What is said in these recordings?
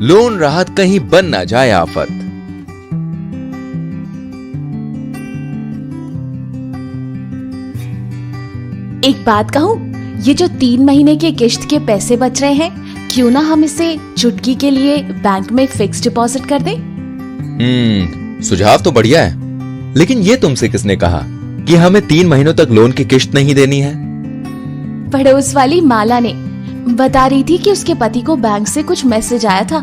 Loan राहत कहीं बन ना जाए आफत। एक बात कहूँ, ये जो 3 महीने के किश्त के पैसे बच रहे हैं, क्यों ना हम इसे चुटकी के लिए बैंक में फिक्स डिपॉजिट कर दें? सुझाव तो बढ़िया है, लेकिन ये तुमसे किसने कहा कि हमें 3 महीनों तक लोन की किश्त नहीं देनी है? पड़ोस वाली माला ने बता रही थी कि उसके पति को बैंक से कुछ मैसेज आया था,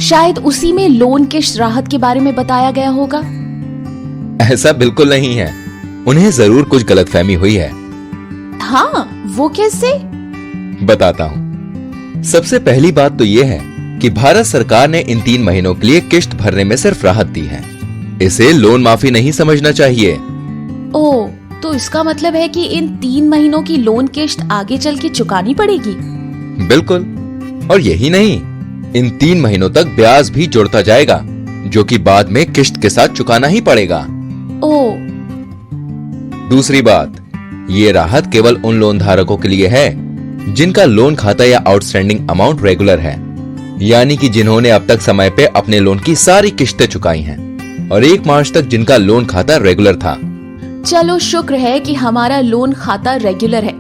शायद उसी में लोन किश्त राहत के बारे में बताया गया होगा। ऐसा बिल्कुल नहीं है, उन्हें जरूर कुछ गलतफहमी हुई है। हाँ, वो कैसे? बताता हूँ। सबसे पहली बात तो ये है कि भारत सरकार ने इन 3 महीनों के लिए किश्त भरने में सिर्फ राहत दी है। इसे लोन माफी नहीं समझना चाहिए। ओह, तो इसका मतलब है कि इन 3 महीनों की लोन किश्त आगे चल के चुकानी पड़ेगी? बिल्कुल, और यही नहीं, इन 3 महीनों तक ब्याज भी जुड़ता जाएगा, जो कि बाद में किश्त के साथ चुकाना ही पड़ेगा। ओह, दूसरी बात, ये राहत केवल उन लोन धारकों के लिए है जिनका लोन खाता या आउटस्टैंडिंग अमाउंट रेगुलर है, यानी कि जिन्होंने अब तक समय पे अपने लोन की सारी किश्तें चुकाई हैं और 1 मार्च तक जिनका लोन खाता रेगुलर था। चलो शुक्र है कि हमारा लोन खाता रेगुलर है,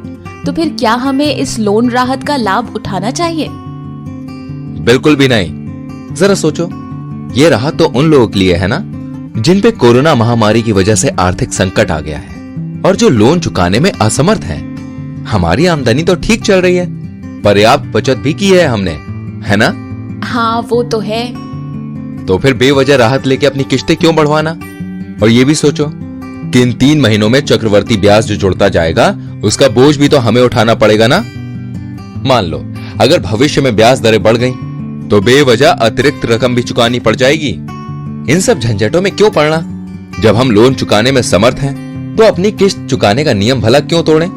तो फिर क्या हमें इस लोन राहत का लाभ उठाना चाहिए? बिल्कुल भी नहीं। जरा सोचो, ये राहत तो उन लोगों के लिए है ना जिन पे कोरोना महामारी की वजह से आर्थिक संकट आ गया है और जो लोन चुकाने में असमर्थ हैं। हमारी आमदनी तो ठीक चल रही है, पर्याप्त बचत भी की है हमने, है ना? हाँ, वो तो है। तो फिर बेवजह राहत लेके अपनी किश्तें क्यों बढ़वाना? और ये भी सोचो कि इन 3 महीनों में चक्रवर्ती ब्याज जो जुड़ता जाएगा, उसका बोझ भी तो हमें उठाना पड़ेगा ना। मान लो अगर भविष्य में ब्याज दरें बढ़ गई तो बेवजह अतिरिक्त रकम भी चुकानी पड़ जाएगी। इन सब झंझटों में क्यों पड़ना? जब हम लोन चुकाने में समर्थ हैं, तो अपनी किश्त चुकाने का नियम भला क्यों तोड़ें?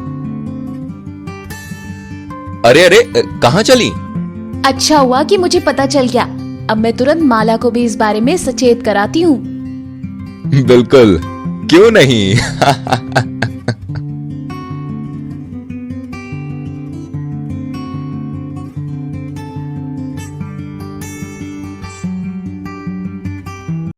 अरे अरे, कहां चली? अच्छा हुआ कि मुझे पता चल गया। अब मैं तुरंत माला को भी इस बारे में सचेत कराती हूँ। बिल्कुल, क्यों नहीं?